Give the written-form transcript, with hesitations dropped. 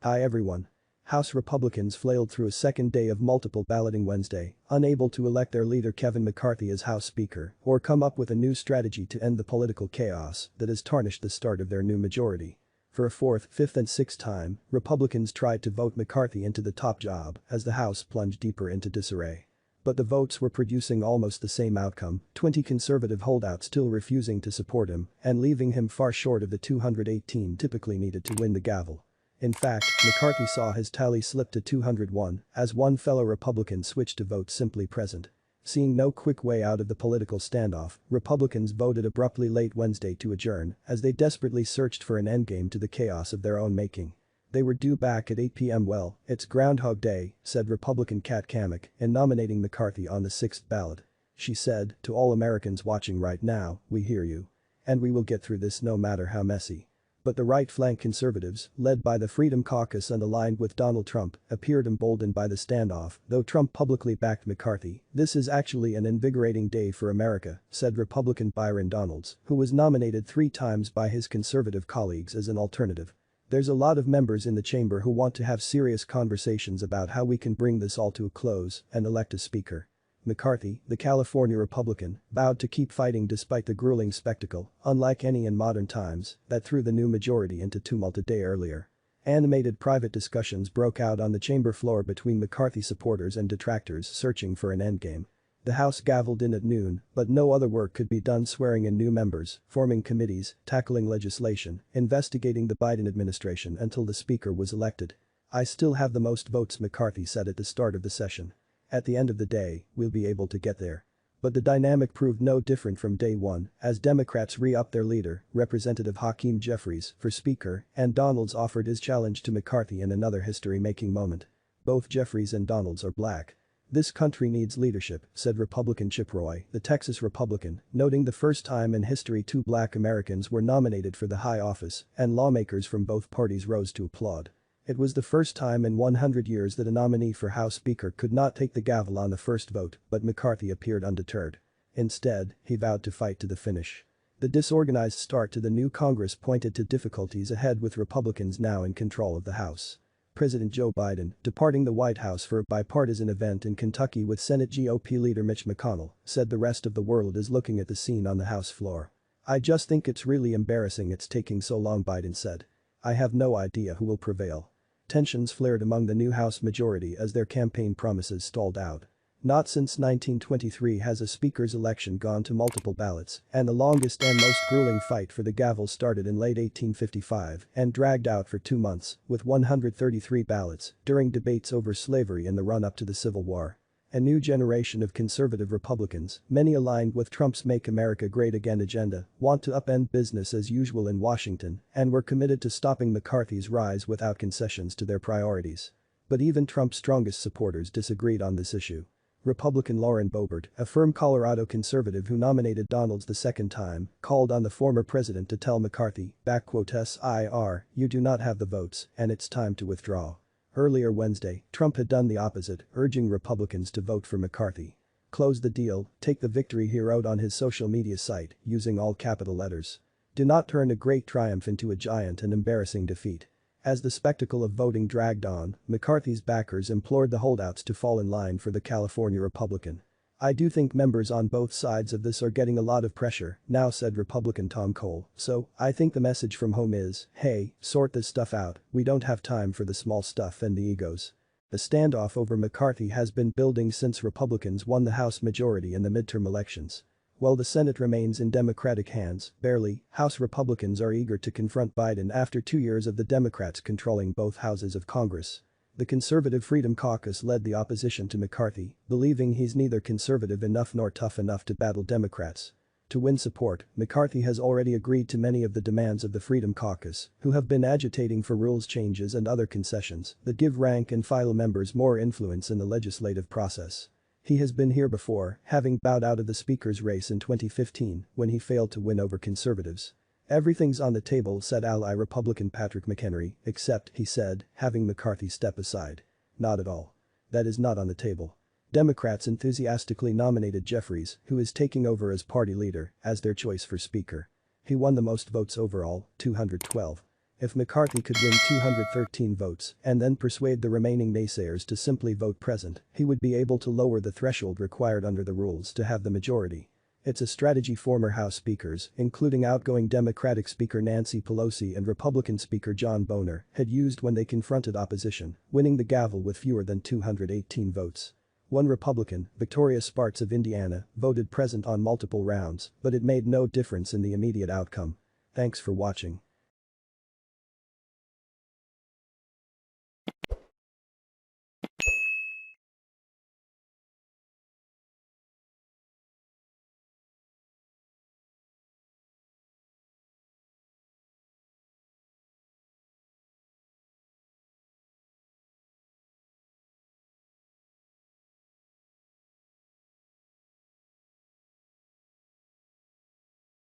Hi everyone. House Republicans flailed through a second day of multiple balloting Wednesday, unable to elect their leader Kevin McCarthy as House Speaker or come up with a new strategy to end the political chaos that has tarnished the start of their new majority. For a fourth, fifth and sixth time, Republicans tried to vote McCarthy into the top job as the House plunged deeper into disarray. But the votes were producing almost the same outcome, 20 conservative holdouts still refusing to support him and leaving him far short of the 218 typically needed to win the gavel. In fact, McCarthy saw his tally slip to 201 as one fellow Republican switched to vote simply present. Seeing no quick way out of the political standoff, Republicans voted abruptly late Wednesday to adjourn as they desperately searched for an endgame to the chaos of their own making. They were due back at 8 p.m. Well, it's Groundhog Day, said Republican Kat Cammack in nominating McCarthy on the sixth ballot. She said, to all Americans watching right now, we hear you. And we will get through this no matter how messy. But the right-flank conservatives, led by the Freedom Caucus and aligned with Donald Trump, appeared emboldened by the standoff, though Trump publicly backed McCarthy. This is actually an invigorating day for America, said Republican Byron Donalds, who was nominated 3 times by his conservative colleagues as an alternative. There's a lot of members in the chamber who want to have serious conversations about how we can bring this all to a close and elect a speaker. McCarthy, the California Republican, vowed to keep fighting despite the grueling spectacle, unlike any in modern times, that threw the new majority into tumult a day earlier. Animated private discussions broke out on the chamber floor between McCarthy supporters and detractors searching for an endgame. The House gavelled in at noon, but no other work could be done swearing in new members, forming committees, tackling legislation, investigating the Biden administration until the speaker was elected. I still have the most votes, McCarthy said at the start of the session. At the end of the day, we'll be able to get there. But the dynamic proved no different from day one as Democrats re-upped their leader, Representative Hakeem Jeffries, for Speaker, and Donalds offered his challenge to McCarthy in another history-making moment. Both Jeffries and Donalds are black. This country needs leadership, said Republican Chip Roy, the Texas Republican, noting the first time in history 2 black Americans were nominated for the high office, and lawmakers from both parties rose to applaud. It was the first time in 100 years that a nominee for House Speaker could not take the gavel on the first vote, but McCarthy appeared undeterred. Instead, he vowed to fight to the finish. The disorganized start to the new Congress pointed to difficulties ahead with Republicans now in control of the House. President Joe Biden, departing the White House for a bipartisan event in Kentucky with Senate GOP leader Mitch McConnell, said the rest of the world is looking at the scene on the House floor. I just think it's really embarrassing it's taking so long, Biden said. I have no idea who will prevail. Tensions flared among the new House majority as their campaign promises stalled out. Not since 1923 has a speaker's election gone to multiple ballots, and the longest and most grueling fight for the gavel started in late 1855 and dragged out for 2 months, with 133 ballots, during debates over slavery in the run-up to the Civil War. A new generation of conservative Republicans, many aligned with Trump's Make America Great Again agenda, want to upend business as usual in Washington and were committed to stopping McCarthy's rise without concessions to their priorities. But even Trump's strongest supporters disagreed on this issue. Republican Lauren Boebert, a firm Colorado conservative who nominated Donalds the second time, called on the former president to tell McCarthy, "SIR, you do not have the votes and it's time to withdraw." Earlier Wednesday, Trump had done the opposite, urging Republicans to vote for McCarthy. "Close the deal, take the victory," he wrote on his social media site, using all capital letters. Do not turn a great triumph into a giant and embarrassing defeat. As the spectacle of voting dragged on, McCarthy's backers implored the holdouts to fall in line for the California Republican. "I do think members on both sides of this are getting a lot of pressure now," said Republican Tom Cole, "so I think the message from home is, hey, sort this stuff out, we don't have time for the small stuff and the egos." A standoff over McCarthy has been building since Republicans won the House majority in the midterm elections. While the Senate remains in Democratic hands, barely, House Republicans are eager to confront Biden after 2 years of the Democrats controlling both houses of Congress. The conservative Freedom Caucus led the opposition to McCarthy, believing he's neither conservative enough nor tough enough to battle Democrats. To win support, McCarthy has already agreed to many of the demands of the Freedom Caucus, who have been agitating for rules changes and other concessions that give rank and file members more influence in the legislative process. He has been here before, having bowed out of the speaker's race in 2015 when he failed to win over conservatives. "Everything's on the table," said ally Republican Patrick McHenry, except, he said, having McCarthy step aside. Not at all. That is not on the table. Democrats enthusiastically nominated Jeffries, who is taking over as party leader, as their choice for speaker. He won the most votes overall, 212. If McCarthy could win 213 votes and then persuade the remaining naysayers to simply vote present, he would be able to lower the threshold required under the rules to have the majority. It's a strategy former House speakers, including outgoing Democratic Speaker Nancy Pelosi and Republican Speaker John Boehner, had used when they confronted opposition, winning the gavel with fewer than 218 votes. One Republican, Victoria Spartz of Indiana, voted present on multiple rounds, but it made no difference in the immediate outcome. Thanks for watching.